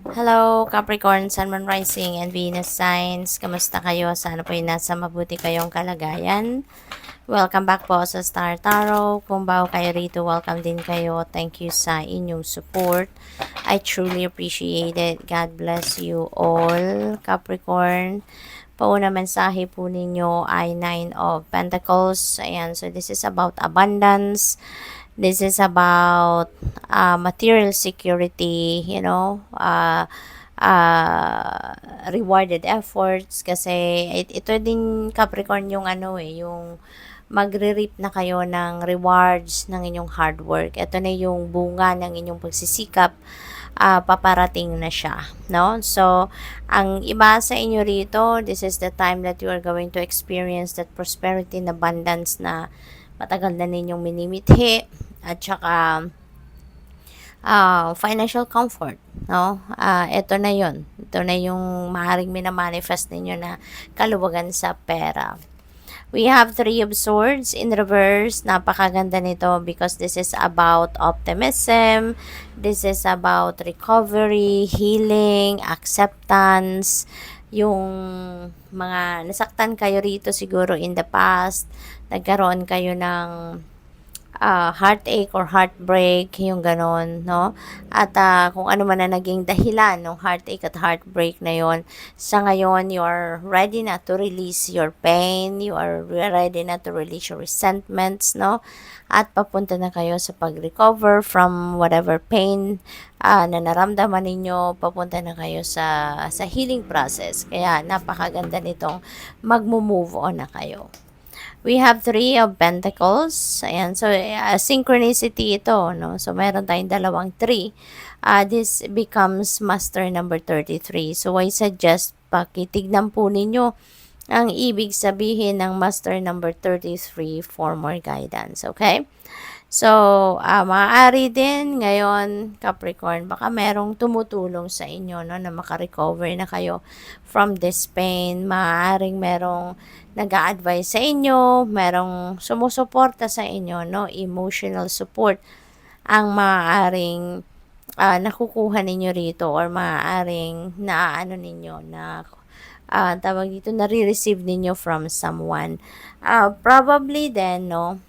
Hello, Capricorn, Sun, Moon, Rising, and Venus signs. Kamusta kayo? Sana po nasa mabuti kayong kalagayan. Welcome back po sa Star Tarot. Kung bago kayo rito, welcome din kayo. Thank you sa inyong support. I truly appreciate it. God bless you all, Capricorn. Pauna mensahe po ninyo ay Nine of Pentacles. Ayan, so this is about abundance. This is about material security, rewarded efforts kasi ito din Capricorn yung yung magre-reap na kayo ng rewards ng inyong hard work. Ito na yung bunga ng inyong pagsisikap, paparating na siya, no? So, ang iba sa inyo rito, this is the time that you are going to experience that prosperity and abundance na matagal na ninyong minimithi, at saka financial comfort, no? Ito na yon. Ito na yung maaaring minamanifest ninyo na kaluwagan sa pera. We have Three of Swords in reverse. Napakaganda nito because this is about optimism. This is about recovery, healing, acceptance. Yung mga nasaktan kayo rito siguro in the past, nagkaroon kayo ng heartache or heartbreak, yung ganon, no? At kung ano man na naging dahilan ng heartache at heartbreak na yon, sa ngayon, you are ready na to release your pain, you are ready na to release your resentments, no? At papunta na kayo sa pag-recover from whatever pain na naramdaman ninyo, papunta na kayo sa healing process. Kaya napakaganda nitong mag-move on na kayo. We have Three of Pentacles. Ayan. So, synchronicity ito, no? So, meron tayong dalawang 3. This becomes master number 33. So, I suggest pakitignan po ninyo ang ibig sabihin ng master number 33 for more guidance. Okay? So, maaari din ngayon, Capricorn, baka merong tumutulong sa inyo, no, na makarecover na kayo from this pain. Maaaring merong nag-a-advise sa inyo, merong sumusuporta sa inyo, no, emotional support ang maaaring nakukuha ninyo rito, or maaaring naaano ninyo na tawag dito, nare-receive ninyo from someone. Probably then, no,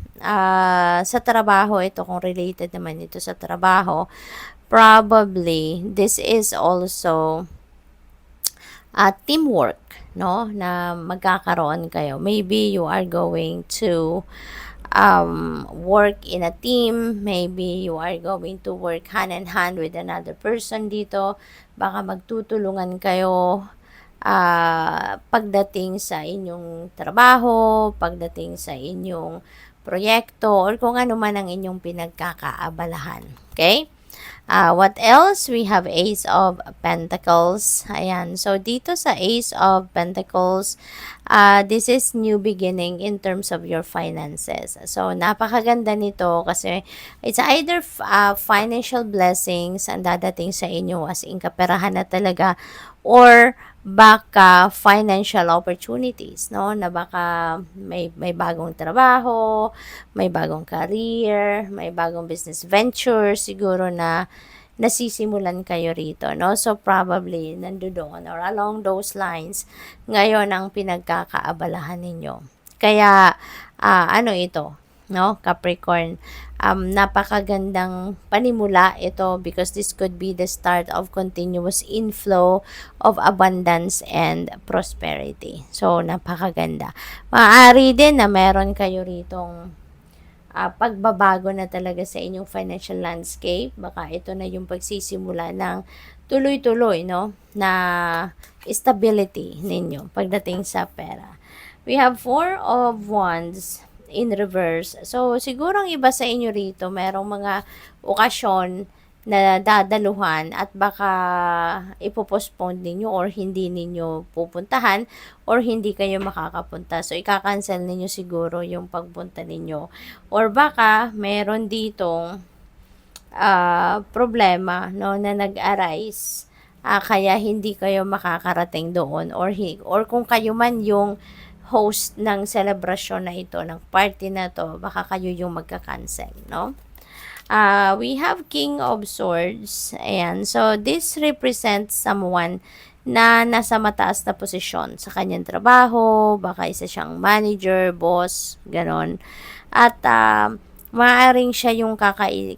sa trabaho ito, kung related naman ito sa trabaho, probably this is also teamwork, no, na magkakaroon kayo. Maybe you are going to work in a team, maybe you are going to work hand in hand with another person dito, baka magtutulungan kayo pagdating sa inyong trabaho, pagdating sa inyong proyekto, or kung ano man ang inyong pinagkakaabalahan. Okay? What else? We have Ace of Pentacles. Ayan. So, dito sa Ace of Pentacles, this is new beginning in terms of your finances. So, napakaganda nito kasi it's either financial blessings ang dadating sa inyo, as in kaperahan na talaga, or baka financial opportunities, no? Na baka may bagong trabaho, may bagong career, may bagong business venture siguro na nasisimulan kayo rito, no? So probably nandoon or along those lines ngayon ang pinagkakaabalahan ninyo. Kaya ano ito, no, Capricorn, napakagandang panimula ito because this could be the start of continuous inflow of abundance and prosperity. So, napakaganda. Maaari din na meron kayo ritong pagbabago na talaga sa inyong financial landscape. Baka ito na yung pagsisimula ng tuloy-tuloy, no, na stability ninyo pagdating sa pera. We have Four of Wands in reverse. So, siguro ang iba sa inyo rito, merong mga okasyon na dadaluhan at baka ipopostpone ninyo or hindi ninyo pupuntahan or hindi kayo makakapunta. So, ika-cancel ninyo siguro yung pagpunta ninyo. Or baka meron ditong problema, no, na nag-arise. Kaya hindi kayo makakarating doon, or kung kayo man yung host ng celebration na ito, ng party na to, baka kayo yung magka-cancel, no? We have King of Swords. Ayan. So, this represents someone na nasa mataas na posisyon sa kanyang trabaho, baka isa siyang manager, boss, ganon. At maaaring siya yung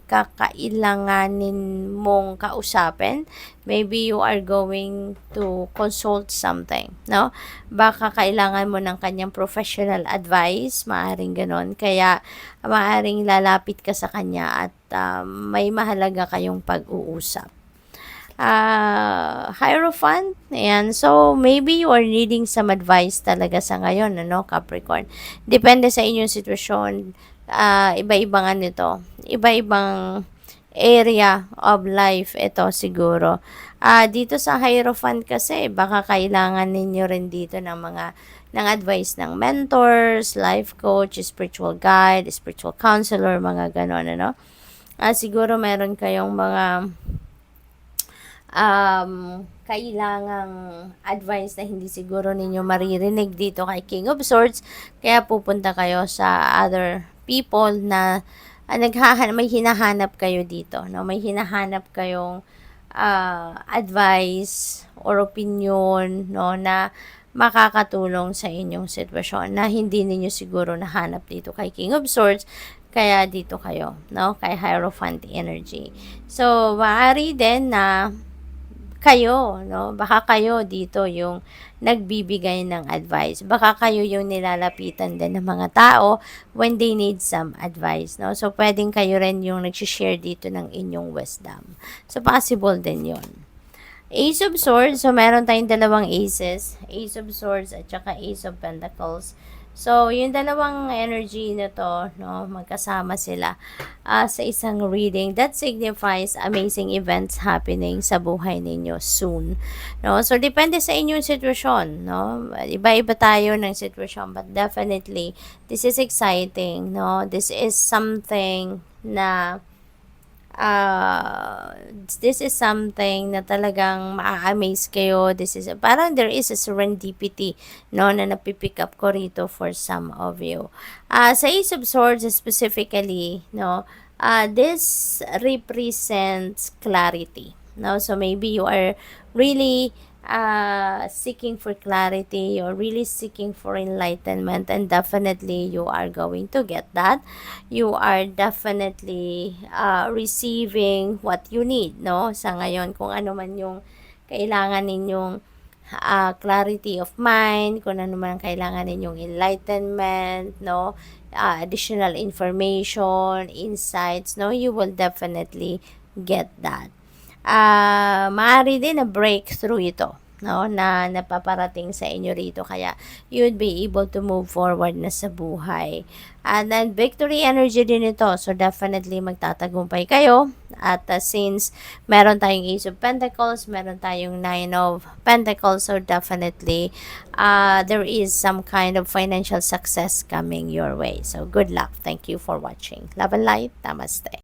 kakailanganin mong kausapin. Maybe you are going to consult something, no? Baka kailangan mo ng kanyang professional advice, maaaring ganon. Kaya maaaring lalapit ka sa kanya at may mahalaga kayong pag-uusap. Hierophant, ayan. So, maybe you are needing some advice talaga sa ngayon, ano, Capricorn. Depende sa inyong sitwasyon. Iba-iba nga nito. Iba-ibang area of life ito siguro. Dito sa Hierophant kasi, baka kailangan ninyo rin dito ng advice ng mentors, life coach, spiritual guide, spiritual counselor, mga ganon, ano. Siguro meron kayong mga kailangang advice na hindi siguro ninyo maririnig dito kay King of Swords, kaya pupunta kayo sa other people na may hinahanap kayo dito, no? May hinahanap kayong advice or opinion, no, na makakatulong sa inyong sitwasyon na hindi ninyo siguro nahanap dito kay King of Swords, kaya dito kayo, no, kay Hierophant energy. So, maaari din na kayo, no? Baka kayo dito yung nagbibigay ng advice. Baka kayo yung nilalapitan din ng mga tao when they need some advice, no? So, pwedeng kayo rin yung nag-share dito ng inyong wisdom. So, possible din yon. Ace of Swords, so meron tayong dalawang aces, Ace of Swords at saka Ace of Pentacles. So, yung dalawang energy na to, no, magkasama sila sa isang reading that signifies amazing events happening sa buhay ninyo soon. No? So, depende sa inyong sitwasyon, no? Iba-iba tayo ng sitwasyon, but definitely, this is exciting, no? This is something na this is something na talagang maa-amaze kayo. This is, parang there is a serendipity, no, na napipick up ko rito for some of you. Sa Ace of Swords specifically, no, this represents clarity, no? So maybe you are really seeking for clarity, you're really seeking for enlightenment, and definitely you are going to get that. You are definitely receiving what you need, no? Sa ngayon, kung ano man yung kailangan ninyong clarity of mind, kung ano man kailangan ninyong enlightenment, no? Additional information, insights, no? You will definitely get that. Maaari din na breakthrough ito, no, na napaparating sa inyo rito, kaya you'd be able to move forward na sa buhay. And then victory energy din ito, so definitely magtatagumpay kayo. At since meron tayong Ace of Pentacles, meron tayong Nine of Pentacles, so definitely there is some kind of financial success coming your way. So good luck. Thank you for watching. Love and light. Namaste.